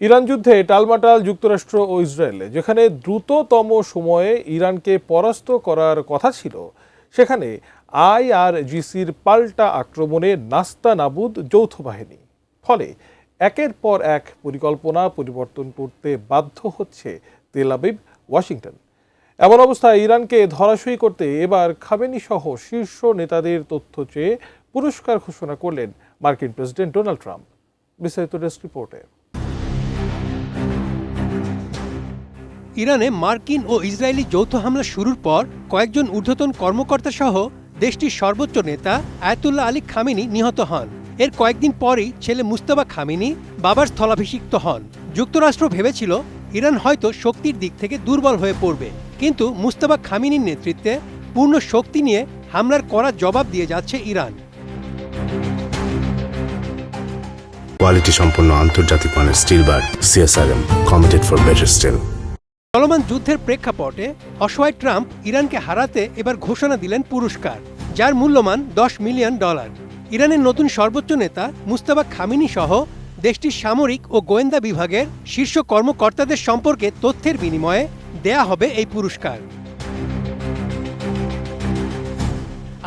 Iran যুদ্ধে টালমাটাল যুক্তরাষ্ট্র ও Israel, যেখানে দ্রুততম সময়ে ইরানকে পরাস্ত করার কথা ছিল, সেখানে আইআরজিসির পাল্টা আক্রমণে নাস্তানাবুদ যৌথ বাহিনী। ফলে একের পর এক পরিকল্পনা পরিবর্তন করতে বাধ্য হচ্ছে তেল আবিব, ওয়াশিংটন। এমন অবস্থায় ইরানকে ধরাশয়ী করতে এবার খামেনি সহ শীর্ষ নেতাদের তথ্য চেয়ে পুরস্কার ঘোষণা করলেন মার্কিন প্রেসিডেন্ট ডোনাল্ড ট্রাম্প। বিস্তারিত ডেস্ক রিপোর্টে। ইরানে মার্কিন ও ইসরায়েলি যৌথ হামলা শুরুর পর কয়েকজন ঊর্ধ্বতন কর্মকর্তা সহ দেশটির সর্বোচ্চ নেতা আয়াতুল্লাহ আলী খামেনি নিহত হন। এর কয়েকদিন পরই ছেলে মুজতবা খামেনি বাবার স্থলাভিষিক্ত হন। যুক্তরাষ্ট্র ভেবেছিল ইরান হয়তো শক্তির দিক থেকে দুর্বল হয়ে পড়বে, কিন্তু মুজতবা খামেনির নেতৃত্বে পূর্ণ শক্তি নিয়ে হামলার কড়া জবাব দিয়ে যাচ্ছে ইরান। কোয়ালিটি সম্পন্ন আন্তর্জাতিক মানের still bar CSRM, committed for better still. চলমান যুদ্ধের প্রেক্ষাপটে অসহায় ট্রাম্প ইরানকে হারাতে এবার ঘোষণা দিলেন পুরস্কার, যার মূল্যমান $10 মিলিয়ন। ইরানের নতুন সর্বোচ্চ নেতা মুজতবা খামেনি সহ দেশটির সামরিক ও গোয়েন্দা বিভাগের শীর্ষ কর্মকর্তাদের সম্পর্কে তথ্যের বিনিময়ে দেয়া হবে এই পুরস্কার।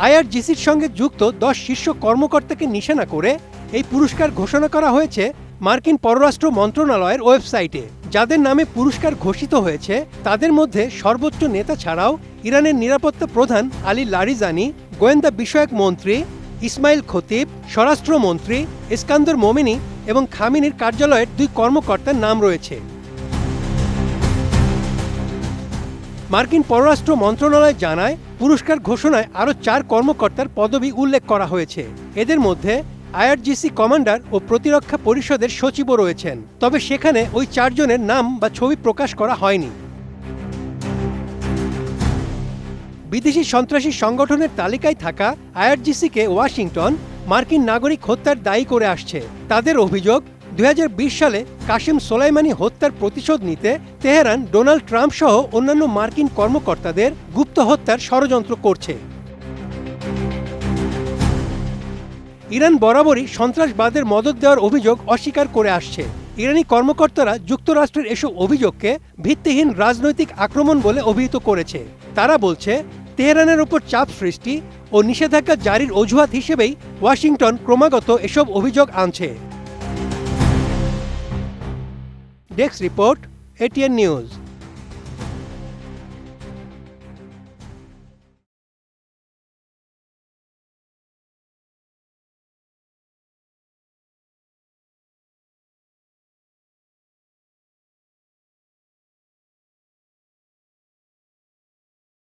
আইআরজিসির সঙ্গে যুক্ত 10 শীর্ষ কর্মকর্তাকে নিশানা করে এই পুরস্কার ঘোষণা করা হয়েছে মার্কিন পররাষ্ট্র মন্ত্রণালয়ের ওয়েবসাইটে। যাদের নামে পুরস্কার ঘোষিত হয়েছে তাদের মধ্যে সর্বোচ্চ নেতা ছাড়াও ইরানের নিরাপত্তা প্রধান আলী লারিজানি, গোয়েন্দা বিষয়ক মন্ত্রী ইসমাইল খতিব, স্বরাষ্ট্রমন্ত্রী ইস্কান্দর মোমেনি এবং খামেনির কার্যালয়ের 2 কর্মকর্তার নাম রয়েছে। মার্কিন পররাষ্ট্র মন্ত্রণালয় জানায়, পুরস্কার ঘোষণায় আরও 4 কর্মকর্তার পদবি উল্লেখ করা হয়েছে। এদের মধ্যে আইআরজিসি কমান্ডার ও প্রতিরক্ষা পরিষদের সচিবও রয়েছেন, তবে সেখানে ওই 4 জনের নাম বা ছবি প্রকাশ করা হয়নি। বিদেশি সন্ত্রাসী সংগঠনের তালিকায় থাকা আইআরজিসিকে ওয়াশিংটন মার্কিন নাগরিক হত্যার দায়ী করে আসছে। তাদের অভিযোগ, 2020 সালে কাসেম সোলাইমানি হত্যার প্রতিশোধ নিতে তেহরান ডোনাল্ড ট্রাম্প সহ অন্যান্য মার্কিন কর্মকর্তাদের গুপ্ত হত্যার ষড়যন্ত্র করছে। ইরান বরাবরই সন্ত্রাসবাদের মদদ দেওয়ার অভিযোগ অস্বীকার করে আসছে। ইরানি কর্মকর্তারা যুক্তরাষ্ট্রের এসব অভিযোগকে ভিত্তিহীন রাজনৈতিক আক্রমণ বলে অভিহিত করেছে। তারা বলছে, তেহরানের উপর চাপ সৃষ্টি ও নিষেধাজ্ঞা জারির অজুহাত হিসেবেই ওয়াশিংটন ক্রমাগত এসব অভিযোগ আনছে। Desk report, ATN news.